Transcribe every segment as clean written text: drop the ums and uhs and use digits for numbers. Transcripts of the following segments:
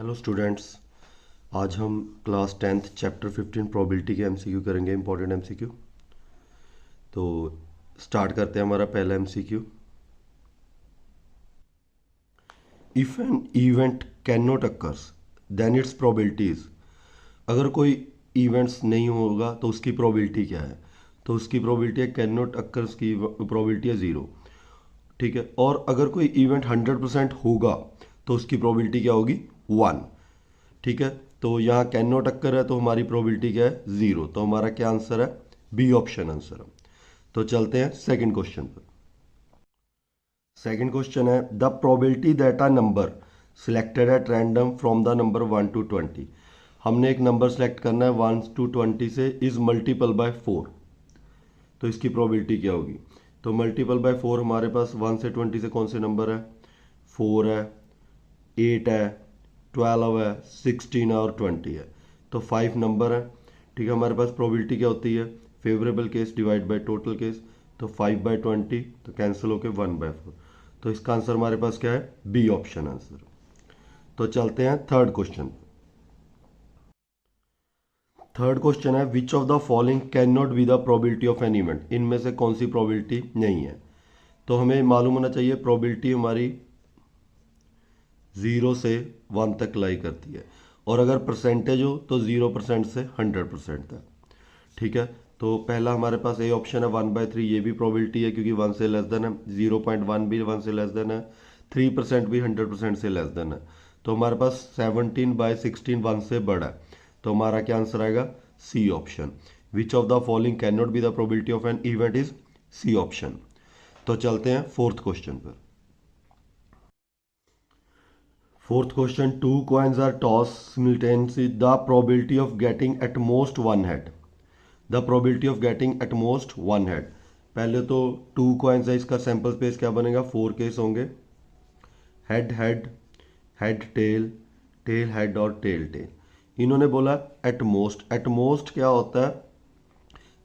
Hello students. आज हम class 10th chapter 15 probability के एमसीक्यू करेंगे, इंपॉर्टेंट एमसीक्यू। तो स्टार्ट करते हैं हमारा पहला MCQ. If an event can not occurs then its probabilities. अगर कोई इवेंट्स नहीं होगा तो उसकी प्रोबेबिलिटी क्या है? तो उसकी प्रोबेबिलिटी है कैन नॉट अकर्स की प्रोबेबिलिटी है 0। ठीक है। और अगर कोई इवेंट 100% होगा तो उसकी प्रोबेबिलिटी क्या होगी? 1। ठीक है। तो यहाँ कैन नॉट अक्कर है तो हमारी प्रोबेबिलिटी क्या है? 0। तो हमारा क्या आंसर है? बी ऑप्शन आंसर है। तो चलते हैं सेकंड क्वेश्चन पर। सेकंड क्वेश्चन है the probability that a number selected at random from the number 1 to 20। हमने एक नंबर सेलेक्ट करना है 1 to 20 से, इज मल्टीपल बाय 4। तो इसकी प्रोबेबिलिटी क्या होगी? तो मल्टीपल बाय 4 हमारे पास 1 से 20 से कौन से नंबर है? 4 है, 8 है, 12 है, 16 है और 20 है। तो 5 नंबर है। ठीक है। हमारे पास प्रोबेबिलिटी क्या होती है? Favourable case divide by total case. तो 5/20 तो कैंसिल होके 1/4। तो इसका आंसर हमारे पास क्या है? B option answer. तो चलते हैं थर्ड क्वेश्चन। थर्ड क्वेश्चन है which of the following can not be the probability of an event. इनमें से कौन सी प्रोबेबिलिटी नहीं है? तो हमें मालूम होना चाहिए प्रोबेबिलिटी हमारी 0 से 1 तक लाई करती है, और अगर परसेंटेज हो तो 0% से 100% तक। ठीक है। तो पहला हमारे पास ए ऑप्शन है 1/3, ये भी प्रोबेबिलिटी है क्योंकि 1 से लेस देन है। 0.1 भी 1 से लेस देन है। 3% भी 100% से लेस देन है। तो हमारे पास 17/16 1 से बड़ा है। तो हमारा क्या आंसर आएगा? C option. Which of the following can not be the probability of an event is C option. तो चलते हैं फोर्थ क्वेश्चन पर। Fourth question, two coins are tossed simultaneously. The probability of getting at most one head. The probability of getting at most one head. पहले तो to coins है, इसका sample space क्या बनेगा? 4 केस होंगे। Head head, head tail, tail head और tell tell. इन्होंने बोला एट मोस्ट। एट मोस्ट क्या होता है?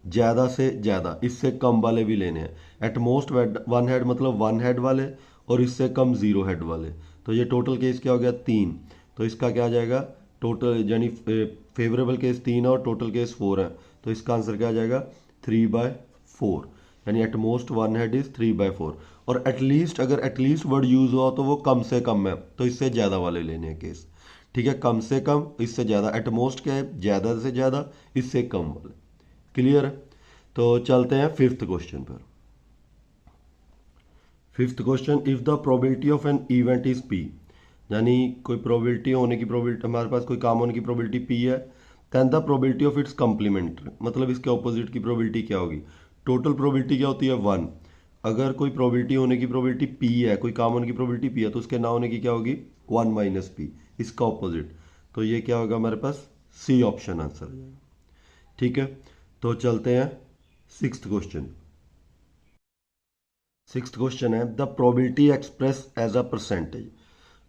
ज़्यादा से ज़्यादा, इससे कम वाले भी लेने हैं। एट मोस्ट वन हेड मतलब 1 हेड वाले, और इससे कम 0 हेड वाले। तो ये टोटल केस क्या हो गया? 3। तो इसका क्या आ जाएगा? टोटल यानी फेवरेबल केस 3 है और टोटल केस 4 है। तो इसका आंसर क्या आ जाएगा? 3/4। यानी एट मोस्ट 1 हेड इज 3/4। और एटलीस्ट, अगर एटलीस्ट वर्ड यूज हुआ तो वो कम से कम है, तो इससे ज़्यादा वाले लेने हैं केस। ठीक है। कम से कम, इससे ज़्यादा। एट मोस्ट क्या है? ज़्यादा से ज़्यादा, इससे कम वाले। क्लियर है। तो चलते हैं फिफ्थ क्वेश्चन पर। Fifth question, if the probability of an event is P. यानी कोई प्रोबेबिलिटी होने की प्रोबेबिलिटी, हमारे पास कोई काम होने की प्रोबेबिलिटी पी है, then the probability of its complement मतलब इसके ऑपोजिट की प्रोबेबिलिटी क्या होगी? टोटल प्रोबेबिलिटी क्या होती है? 1। अगर कोई प्रोबेबिलिटी होने की प्रोबेबिलिटी पी है, कोई काम होने की प्रोबेबिलिटी पी है, तो उसके ना होने की क्या होगी? 1 - p, इसका ऑपोजिट। तो ये क्या होगा हमारे पास? सी ऑप्शन आंसर हो जाएगा। ठीक है। तो चलते हैं सिक्स्थ क्वेश्चन। सिक्स्थ क्वेश्चन है the probability express as a percentage.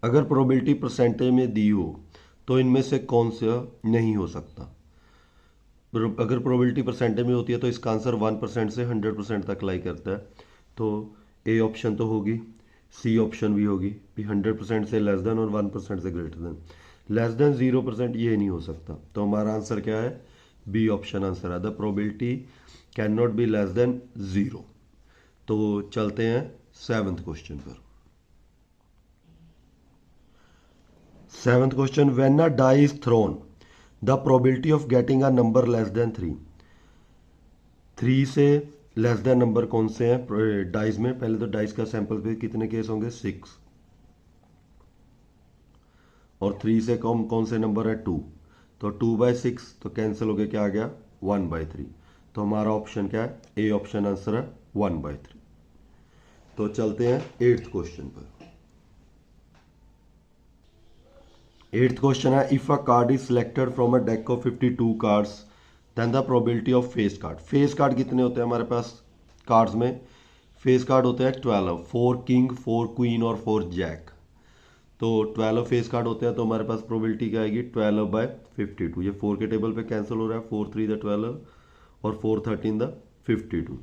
अगर प्रोबेबिलिटी परसेंटेज में दी हो तो इनमें से कौन सा नहीं हो सकता? अगर प्रोबेबिलिटी परसेंटेज में होती है तो इसका आंसर 1% से 100% तक लाई करता है। तो ए ऑप्शन तो होगी, सी ऑप्शन भी होगी भी 100% से लेस देन और 1% से ग्रेटर देन। लेस देन 0% ये नहीं हो सकता। तो हमारा आंसर क्या है? बी ऑप्शन आंसर है। The probability can not be less than 0। तो चलते हैं सेवन्थ क्वेश्चन पर। Seventh question, when a die is thrown the probability of getting a number less than 3। 3 से लेस देन नंबर कौन से हैं डाइस में? पहले तो डाइस का सैंपल पे कितने केस होंगे? 6। और 3 से कम कौन से नंबर है? 2। तो 2/6 तो कैंसिल हो गया, क्या आ गया? 1/3। तो हमारा ऑप्शन क्या है? ए ऑप्शन आंसर है 1/3। तो चलते हैं एट्थ क्वेश्चन पर। एट्थ क्वेश्चन है if a card is selected from a deck of 52 cards then the probability of face card. Face card कितने होते हैं हमारे पास कार्ड्स में? फेस कार्ड होते हैं 12, 4 किंग, 4 क्वीन और 4 जैक। तो 12 फेस कार्ड होते हैं, तो हमारे पास प्रोबेबिलिटी क्या आएगी? 12/52। ये 4 के टेबल पे कैंसिल हो रहा है, 4 3 द 12 और 4 13 द 52।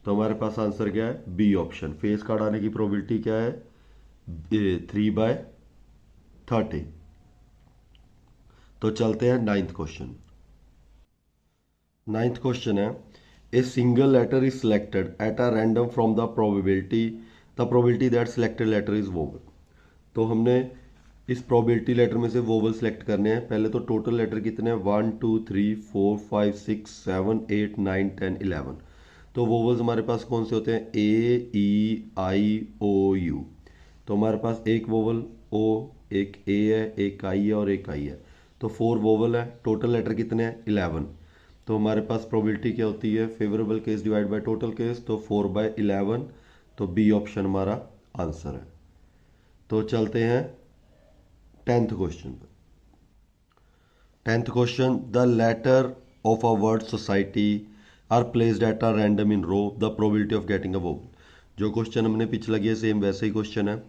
तो हमारे पास आंसर क्या है? B option. फेस कार्ड आने की प्रोबेबिलिटी क्या है? 3/30। तो चलते हैं नाइन्थ क्वेश्चन। नाइन्थ क्वेश्चन है, a single letter is selected at a random from the probability that selected letter is vowel. तो हमने इस प्रोबेबिलिटी लेटर में से वोवल सेलेक्ट करने हैं। पहले तो टोटल लेटर कितने हैं, 1 2 3 4 5 6 7 8 9 10 11। तो वोवल्स हमारे पास कौन से होते हैं, ए ई आई ओ यू। तो हमारे पास एक वोवल ओ, एक ए है, एक आई है और एक आई है। तो 4 वोवल है। टोटल लेटर कितने हैं, 11। तो हमारे पास प्रोबेबिलिटी क्या होती है, favourable case divide by total case, तो 4/11। तो बी ऑप्शन हमारा आंसर है। तो चलते हैं 10th क्वेश्चन पर। 10th question, the letter of a word society are placed at a random in row, the probability of getting a vowel. जो question हमने पिछला किया सेम वैसे ही क्वेश्चन है।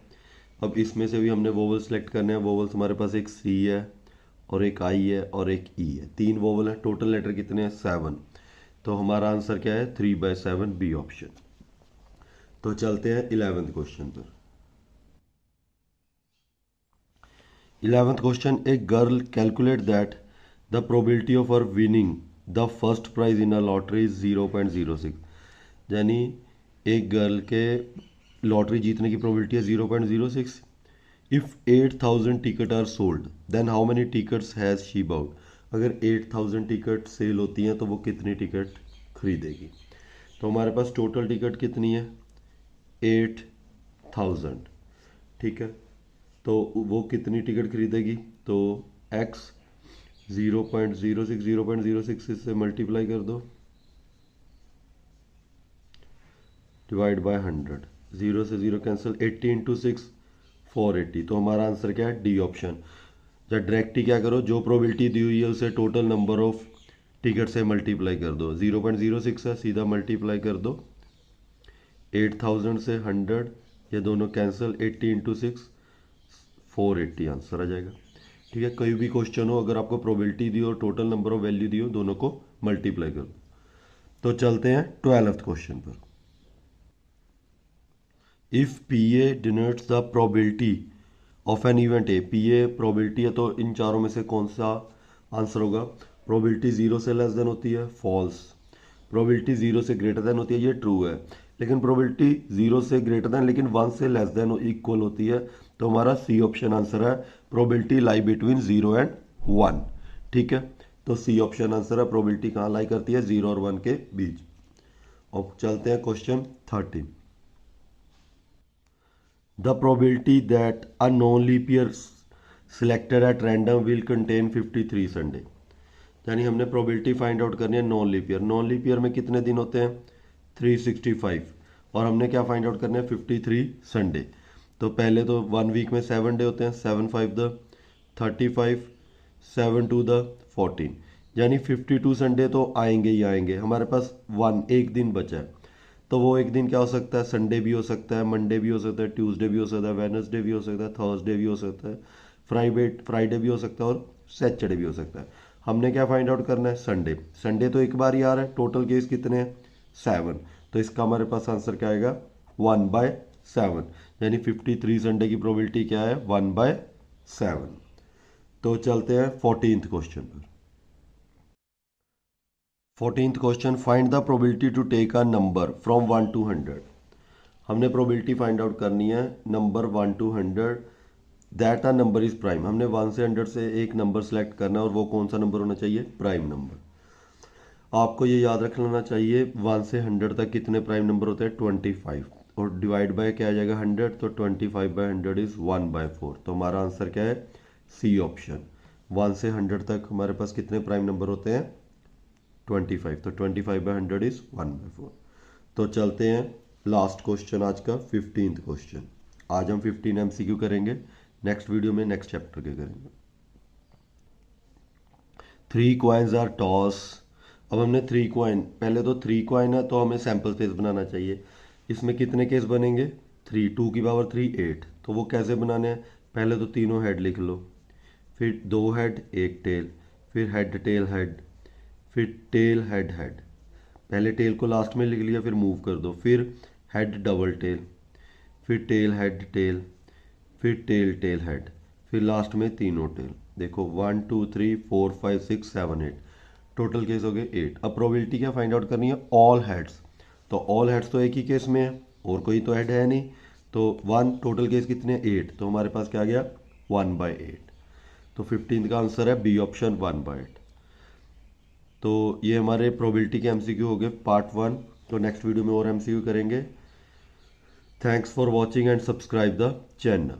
अब इसमें से भी हमने वोवल सेलेक्ट करने हैं। वोवल्स हमारे पास एक सी है और एक आई है और एक ई है। 3 वोवल है। टोटल लेटर कितने हैं, 7। तो हमारा आंसर क्या है, 3/7, बी ऑप्शन। तो चलते हैं 11th क्वेश्चन पर। 11th question, a girl calculate that the probability of her winning the first prize in a lottery is 0.06। यानी एक गर्ल के लॉटरी जीतने की प्रोबेबिलिटी है 0.06। If 8,000 ticket are sold then how many tickets has she bought. अगर 8,000 ticket cell होती हैं तो वो कितनी टिकट खरीदेगी। तो हमारे पास टोटल टिकट कितनी है, 8,000। ठीक है, तो वो कितनी टिकट खरीदेगी, तो x 0.06 से मल्टीप्लाई कर दो, डिवाइड बाय 100। 0 से 0 कैंसिल, 80 इंटू 6 480। तो हमारा आंसर क्या है, डी ऑप्शन। या डायरेक्ट ही क्या करो, जो प्रोबेबिलिटी दी हुई है उसे टोटल नंबर ऑफ टिकट से मल्टीप्लाई कर दो। 0.06 है, सीधा मल्टीप्लाई कर दो 8,000 से 100, ये दोनों कैंसिल, 80 इंटू 6 480 आंसर आ जाएगा। ठीक है, कोई भी क्वेश्चन हो, अगर आपको प्रोबेबिलिटी दी हो टोटल नंबर ऑफ वैल्यू दी हो, दोनों को मल्टीप्लाई कर दो। तो चलते हैं 12th क्वेश्चन पर। If P A denotes the probability of an event A, P A probability है, तो इन चारों में से कौन सा आंसर होगा। प्रोबेबिलिटी 0 से लेस देन होती है, फॉल्स। प्रोबेबिलिटी 0 से ग्रेटर देन होती है, ये ट्रू है। लेकिन प्रोबेबिलिटी 0 से ग्रेटर देन लेकिन 1 से लेस देन इक्वल होती है। तो हमारा सी ऑप्शन आंसर है, प्रोबेबिलिटी लाई बिटवीन 0 एंड 1। ठीक है, तो सी ऑप्शन आंसर है, प्रोबेबिलिटी कहाँ लाई करती है, 0 और 1 के बीच। अब चलते हैं question 13। The probability that a non-leap year selected at random will contain 53 Sunday. यानी हमने प्रोबेबिलिटी फाइंड आउट करनी है non leap year. Non leap year में कितने दिन होते हैं, 365। और हमने क्या फाइंड आउट करना है, 53 संडे। तो पहले तो 1 वीक में 7 डे होते हैं, 7 5 द 35, 7 2 द 14। यानी 52 संडे तो आएंगे ही आएंगे। हमारे पास एक दिन बचा है। तो वो एक दिन क्या हो सकता है, संडे भी हो सकता है, मंडे भी हो सकता है, ट्यूसडे भी हो सकता है, वेडनेसडे भी हो सकता है, थर्सडे भी हो सकता है, फ्राइडे भी हो सकता है और सैटरडे भी हो सकता है। हमने क्या फाइंड आउट करना है, संडे। संडे तो एक बार ही आ रहा है। टोटल केस कितने हैं, 7। तो इसका हमारे पास आंसर क्या आएगा, 1/7। यानी 53 संडे की प्रोबेबिलिटी क्या है, 1/7। तो चलते हैं 14th क्वेश्चन पर। 14th question, find the probability to take a number from 1 to 100। हमने प्रोबेबिलिटी फाइंड आउट करनी है number 1 to 100 that a number is prime. हमने 1 से 100 से एक नंबर सेलेक्ट करना है और वो कौन सा नंबर होना चाहिए, प्राइम नंबर। आपको ये याद रख लेना चाहिए 1 से 100 तक कितने प्राइम नंबर होते हैं, 25। और डिवाइड बाय क्या आ जाएगा, 100। तो 25/100 इज 1/4। तो हमारा आंसर क्या है, सी ऑप्शन। 1 से 100 तक हमारे पास कितने प्राइम नंबर होते हैं, 25। तो 25/100 इज 1/4। तो चलते हैं लास्ट क्वेश्चन आज का, 15th क्वेश्चन। आज हम 15 MCQ करेंगे, नेक्स्ट वीडियो में नेक्स्ट चैप्टर के करेंगे। 3 कॉइन्स आर टॉस। अब हमने 3 कॉइन, पहले तो 3 कॉइन है तो हमें सैंपल स्पेस बनाना चाहिए। इसमें कितने केस बनेंगे, 3, 2 की पावर 3 8। तो वो कैसे बनाने हैं, पहले तो तीनों हेड लिख लो, फिर 2 हेड 1 टेल, फिर हेड टेल हेड, फिर टेल हेड हेड। पहले टेल को लास्ट में लिख लिया, फिर मूव कर दो, फिर हेड डबल टेल, फिर टेल हेड टेल, फिर टेल टेल हेड, फिर लास्ट में तीनों टेल। देखो 1 2 3 4 5 6 7 8, टोटल केस हो गए 8। अब प्रोबेबिलिटी क्या फाइंड आउट करनी है? All heads. तो ऑल हेड्स तो एक ही केस में है और कोई तो हेड है नहीं, तो 1, टोटल केस कितने? 8, तो हमारे पास क्या आ गया? 1/8। तो 15 का आंसर है बी ऑप्शन, 1/8। तो ये हमारे प्रोबेबिलिटी के एमसीक्यू हो गए पार्ट 1। तो नेक्स्ट वीडियो में और एमसीक्यू करेंगे। Thanks for watching and subscribe the channel.